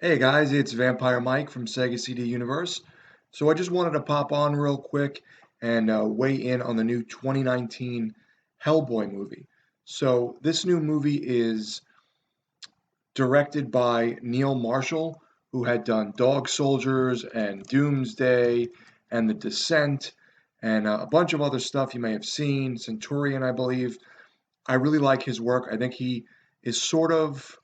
Hey guys, it's Vampire Mike from Sega CD Universe. So I just wanted to pop on real quick and weigh in on the new 2019 Hellboy movie. So this new movie is directed by Neil Marshall, who had done Dog Soldiers and Doomsday and The Descent and a bunch of other stuff you may have seen, Centurion, I believe. I really like his work. I think he is sort of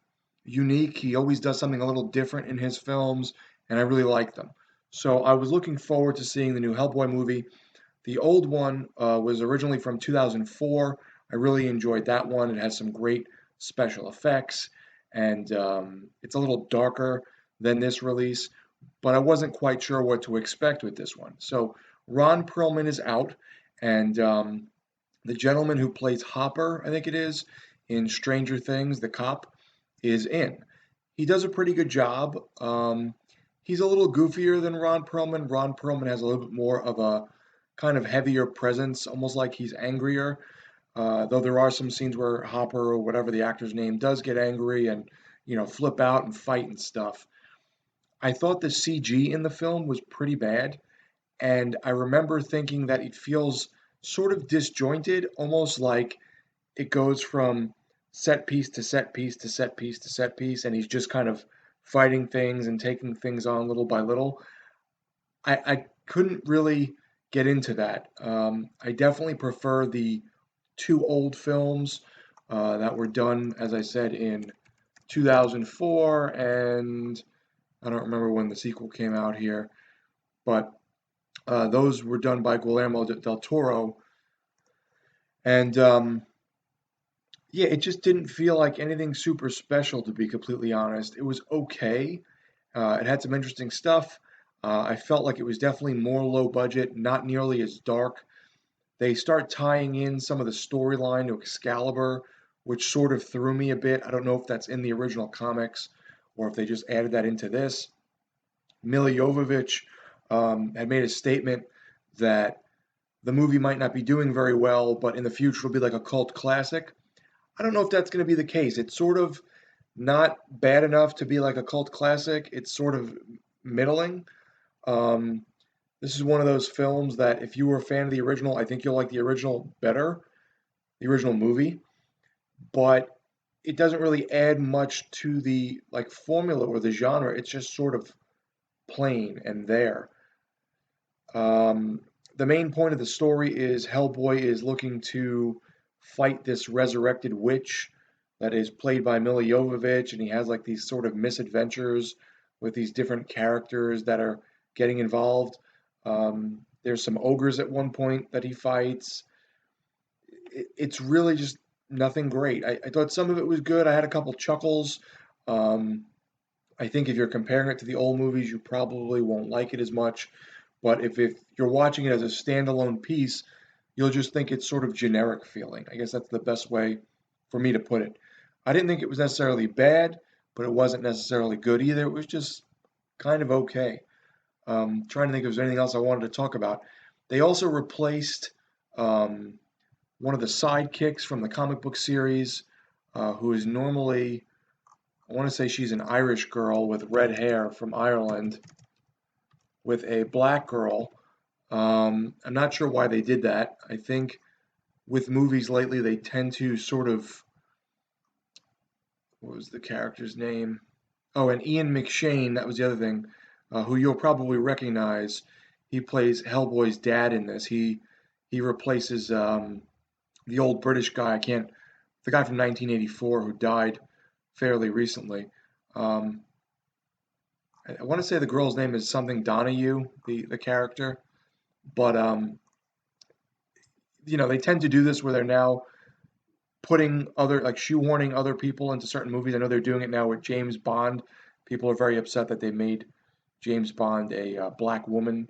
unique. He always does something a little different in his films, and I really like them. So I was looking forward to seeing the new Hellboy movie. The old one was originally from 2004. I really enjoyed that one. It has some great special effects, and it's a little darker than this release, but I wasn't quite sure what to expect with this one. So Ron Perlman is out, and the gentleman who plays Hopper, I think it is, in Stranger Things, the cop, is in. He does a pretty good job. He's a little goofier than Ron Perlman. Ron Perlman has a little bit more of a kind of heavier presence, almost like he's angrier. Though there are some scenes where Hopper or whatever the actor's name does get angry and flip out and fight and stuff. I thought the CG in the film was pretty bad, and I remember thinking that it feels sort of disjointed, almost like it goes from set piece to set piece to set piece to set piece, and he's just kind of fighting things and taking things on little by little. I couldn't really get into that. I definitely prefer the two old films that were done, as I said, in 2004, and I don't remember when the sequel came out here, but those were done by Guillermo del Toro, and yeah, it just didn't feel like anything super special, to be completely honest. It was okay. It had some interesting stuff. I felt like it was definitely more low budget, not nearly as dark. They start tying in some of the storyline to Excalibur, which sort of threw me a bit. I don't know if that's in the original comics or if they just added that into this. Mila Jovovich had made a statement that the movie might not be doing very well, but in the future it'll be like a cult classic. I don't know if that's going to be the case. It's sort of not bad enough to be like a cult classic. It's sort of middling. Um, this is one of those films that if you were a fan of the original, I think you'll like the original better, the original movie, but it doesn't really add much to the like formula or the genre. It's just sort of plain and there. Um, the main point of the story is Hellboy is looking to fight this resurrected witch that is played by Mila Jovovich, and he has like these sort of misadventures with these different characters that are getting involved. There's some ogres at one point that he fights. It's really just nothing great. I thought some of it was good. I had a couple chuckles. Um, I think if you're comparing it to the old movies, you probably won't like it as much. But if you're watching it as a standalone piece, you'll just think it's sort of generic feeling. I guess that's the best way for me to put it. I didn't think it was necessarily bad, but it wasn't necessarily good either. It was just kind of okay. Trying to think if there's anything else I wanted to talk about. They also replaced um, one of the sidekicks from the comic book series, who is normally, I want to say she's an Irish girl with red hair from Ireland, with a black girl. I'm not sure why they did that. I think with movies lately, they tend to sort of, what was the character's name? Oh, and Ian McShane, that was the other thing, who you'll probably recognize. He plays Hellboy's dad in this. He replaces the old British guy. The guy from 1984 who died fairly recently. Um, I want to say the girl's name is something Donahue, the character, but they tend to do this where they're now putting other like shoehorning other people into certain movies. I know they're doing it now with James Bond. People are very upset that they made James Bond a black woman.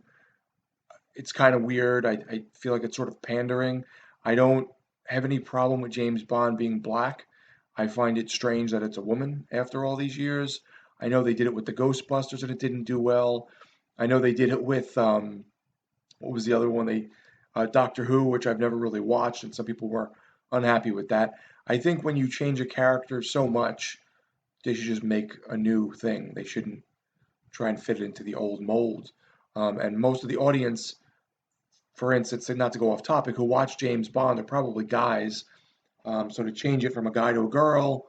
It's kind of weird. I feel like it's sort of pandering. I don't have any problem with James Bond being black. I find it strange that it's a woman after all these years. I know they did it with the Ghostbusters and it didn't do well. I know they did it with what was the other one? Doctor Who, which I've never really watched, and some people were unhappy with that. I think when you change a character so much, they should just make a new thing. They shouldn't try and fit it into the old mold. And most of the audience, for instance, not to go off topic, who watch James Bond are probably guys. So to change it from a guy to a girl,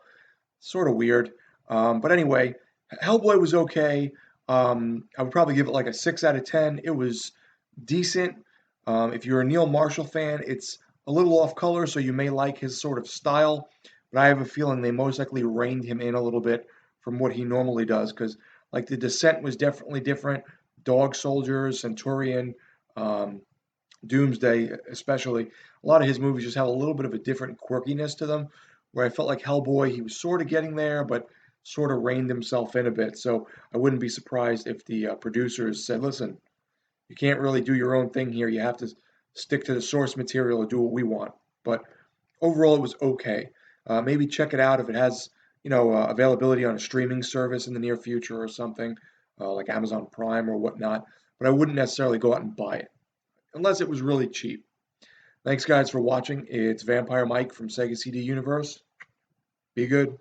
sort of weird. But anyway, Hellboy was okay. I would probably give it like a 6 out of 10. It was decent. If you're a Neil Marshall fan, it's a little off color, so you may like his sort of style. But I have a feeling they most likely reined him in a little bit from what he normally does, because like the Descent was definitely different. Dog Soldiers, Centurion, um, Doomsday, especially, a lot of his movies just have a little bit of a different quirkiness to them. Where I felt like Hellboy, he was sort of getting there, but sort of reined himself in a bit. So I wouldn't be surprised if the producers said, "Listen, you can't really do your own thing here. You have to stick to the source material and do what we want." But overall, it was okay. Maybe check it out if it has, availability on a streaming service in the near future or something, like Amazon Prime or whatnot. But I wouldn't necessarily go out and buy it unless it was really cheap. Thanks, guys, for watching. It's Vampire Mike from Sega CD Universe. Be good.